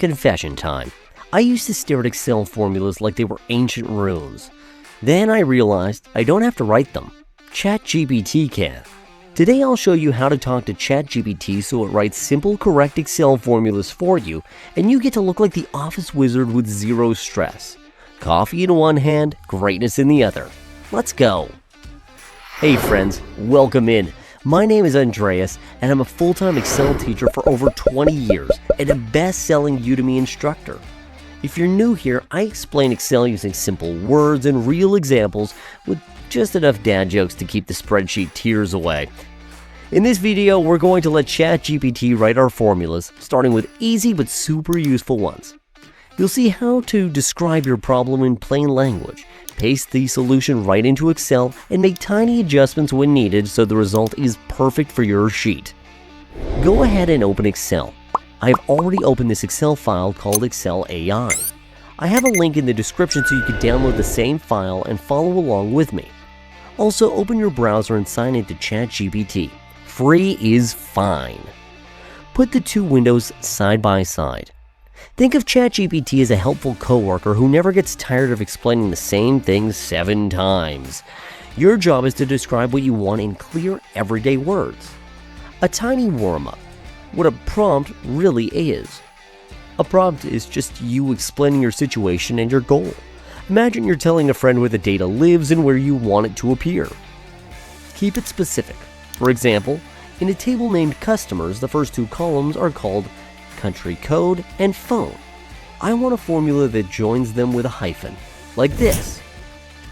Confession time. I used to stare at Excel formulas like they were ancient runes. Then I realized I don't have to write them. ChatGPT can. Today I'll show you how to talk to ChatGPT so it writes simple, correct Excel formulas for you, and you get to look like the office wizard with zero stress. Coffee in one hand, greatness in the other. Let's go. Hey friends, welcome in. My name is Andreas, and I'm a full-time Excel teacher for over 20 years and a best-selling Udemy instructor. If you're new here, I explain Excel using simple words and real examples with just enough dad jokes to keep the spreadsheet tears away. In this video, we're going to let ChatGPT write our formulas, starting with easy but super useful ones. You'll see how to describe your problem in plain language, paste the solution right into Excel, and make tiny adjustments when needed so the result is perfect for your sheet. Go ahead and open Excel. I have already opened this Excel file called Excel AI. I have a link in the description so you can download the same file and follow along with me. Also, open your browser and sign into ChatGPT. Free is fine. Put the two windows side by side. Think of ChatGPT as a helpful coworker who never gets tired of explaining the same thing 7 times. Your job is to describe what you want in clear, everyday words. A tiny warm-up. What a prompt really is. A prompt is just you explaining your situation and your goal. Imagine you're telling a friend where the data lives and where you want it to appear. Keep it specific. For example, in a table named customers, the first 2 columns are called country code and phone. I want a formula that joins them with a hyphen, like this.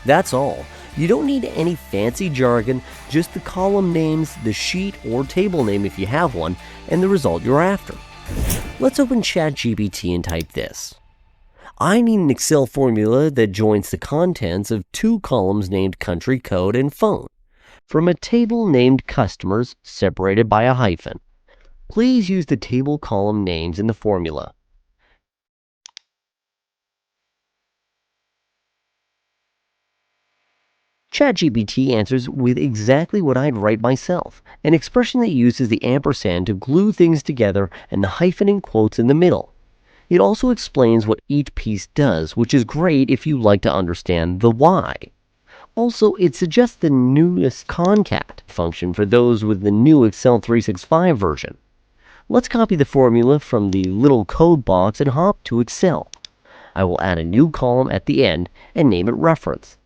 That's all. You don't need any fancy jargon, just the column names, the sheet or table name if you have one, and the result you're after. Let's open ChatGPT and type this. I need an Excel formula that joins the contents of 2 columns named country code and phone from a table named customers separated by a hyphen. Please use the table column names in the formula. ChatGPT answers with exactly what I'd write myself, an expression that uses the ampersand to glue things together and the hyphen in quotes in the middle. It also explains what each piece does, which is great if you like to understand the why. Also, it suggests the newest CONCAT function for those with the new Excel 365 version. Let's copy the formula from the little code box and hop to Excel. I will add a new column at the end and name it reference.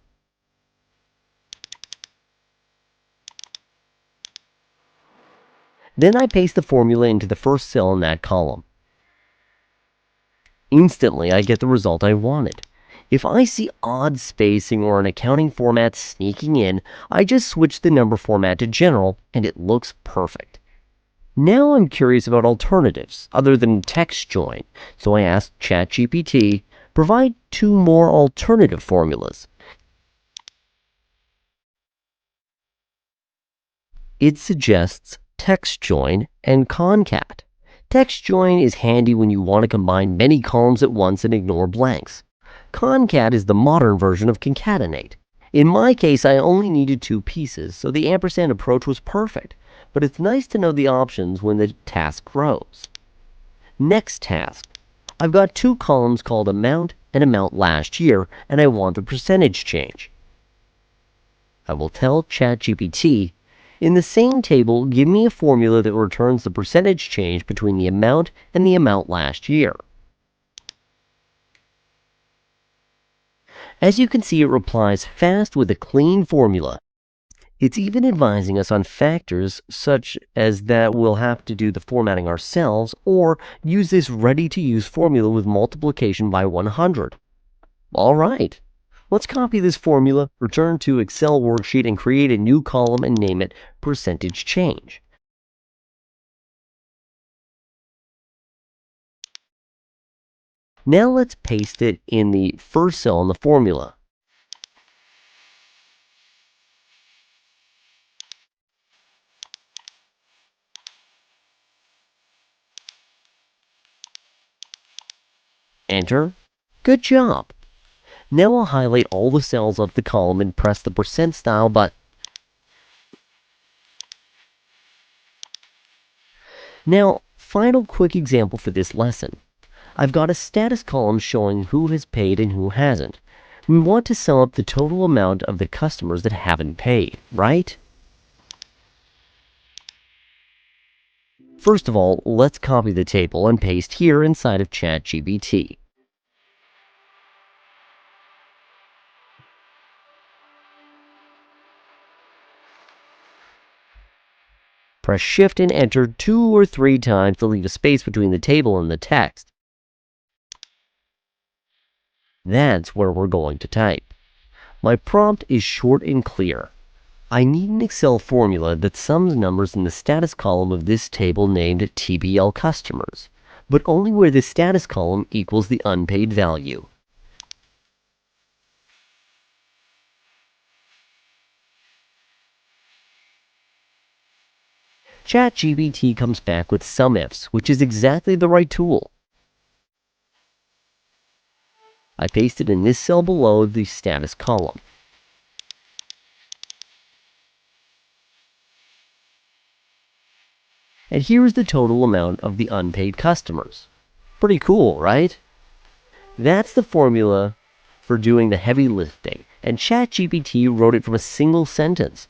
Then I paste the formula into the first cell in that column. Instantly, I get the result I wanted. If I see odd spacing or an accounting format sneaking in, I just switch the number format to general and it looks perfect. Now I'm curious about alternatives other than TEXTJOIN, so I asked ChatGPT, provide 2 more alternative formulas. It suggests TEXTJOIN and CONCAT. TEXTJOIN is handy when you want to combine many columns at once and ignore blanks. CONCAT is the modern version of concatenate. In my case, I only needed 2 pieces, so the ampersand approach was perfect. But it's nice to know the options when the task grows. Next task. I've got 2 columns called amount and amount last year, and I want the percentage change. I will tell ChatGPT, in the same table, give me a formula that returns the percentage change between the amount and the amount last year. As you can see, it replies fast with a clean formula. It's even advising us on factors such as that we'll have to do the formatting ourselves or use this ready-to-use formula with multiplication by 100. All right, let's copy this formula, return to Excel worksheet, and create a new column and name it percentage change. Now let's paste it in the first cell in the formula. Enter. Good job. Now I'll highlight all the cells of the column and press the percent style button. Now, final quick example for this lesson. I've got a status column showing who has paid and who hasn't. We want to sum up the total amount of the customers that haven't paid, right? First of all, let's copy the table and paste here inside of ChatGPT. Press Shift and Enter 2 or 3 times to leave a space between the table and the text. That's where we're going to type. My prompt is short and clear. I need an Excel formula that sums numbers in the status column of this table named TBL customers, but only where the status column equals the unpaid value. ChatGPT comes back with SUMIFS, which is exactly the right tool. I paste it in this cell below the status column. And here is the total amount of the unpaid customers. Pretty cool, right? That's the formula for doing the heavy lifting, and ChatGPT wrote it from a single sentence.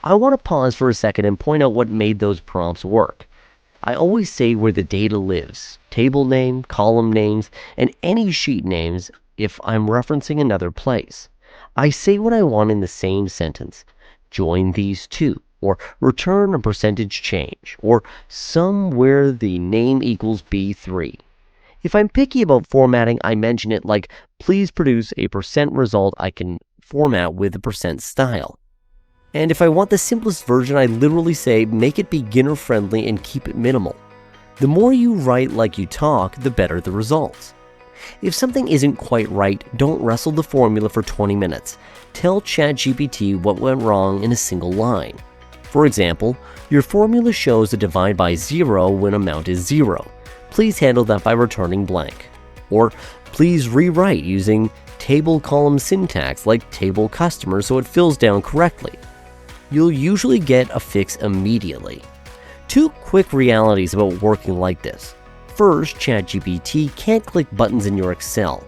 I want to pause for a second and point out what made those prompts work. I always say where the data lives, table name, column names, and any sheet names if I'm referencing another place. I say what I want in the same sentence. Join these two, or return a percentage change, or sum where the name equals B3. If I'm picky about formatting, I mention it like, please produce a percent result I can format with the percent style. And if I want the simplest version, I literally say, make it beginner friendly and keep it minimal. The more you write like you talk, the better the results. If something isn't quite right, don't wrestle the formula for 20 minutes. Tell ChatGPT what went wrong in a single line. For example, your formula shows a divide by 0 when amount is 0. Please handle that by returning blank. Or please rewrite using table column syntax like table customer so it fills down correctly. You'll usually get a fix immediately. 2 quick realities about working like this. First, ChatGPT can't click buttons in your Excel.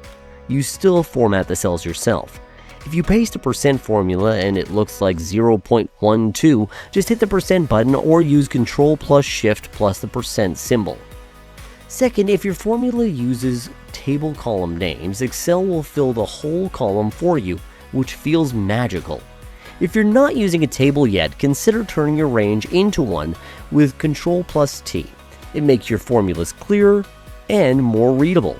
You still format the cells yourself. If you paste a percent formula and it looks like 0.12, just hit the percent button or use Ctrl plus Shift plus the percent symbol. Second, if your formula uses table column names, Excel will fill the whole column for you, which feels magical. If you're not using a table yet, consider turning your range into one with Ctrl plus T. It makes your formulas clearer and more readable.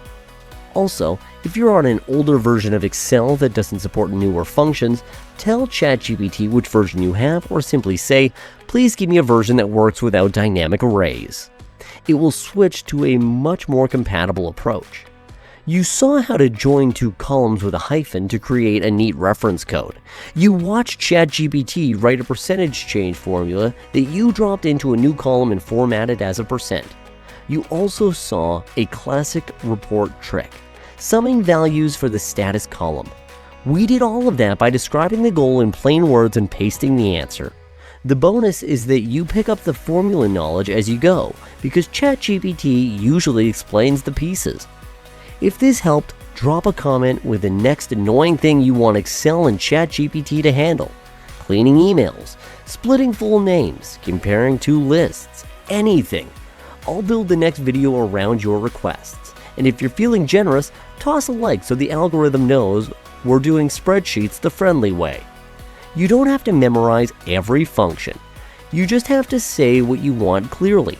Also, if you're on an older version of Excel that doesn't support newer functions, tell ChatGPT which version you have or simply say, please give me a version that works without dynamic arrays. It will switch to a much more compatible approach. You saw how to join 2 columns with a hyphen to create a neat reference code. You watched ChatGPT write a percentage change formula that you dropped into a new column and formatted as a percent. You also saw a classic report trick, summing values for the status column. We did all of that by describing the goal in plain words and pasting the answer. The bonus is that you pick up the formula knowledge as you go, because ChatGPT usually explains the pieces. If this helped, drop a comment with the next annoying thing you want Excel and ChatGPT to handle. Cleaning emails, splitting full names, comparing 2 lists, anything. I'll build the next video around your requests. And if you're feeling generous, toss a like so the algorithm knows we're doing spreadsheets the friendly way. You don't have to memorize every function. You just have to say what you want clearly.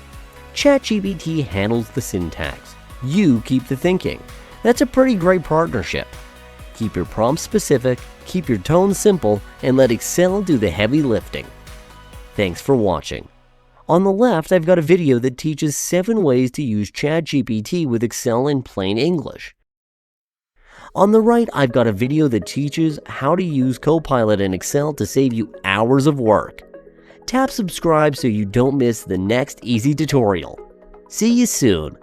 ChatGPT handles the syntax. You keep the thinking. That's a pretty great partnership. Keep your prompts specific, keep your tone simple, and let Excel do the heavy lifting. Thanks for watching. On the left, I've got a video that teaches 7 ways to use ChatGPT with Excel in plain English. On the right, I've got a video that teaches how to use Copilot in Excel to save you hours of work. Tap subscribe so you don't miss the next easy tutorial. See you soon.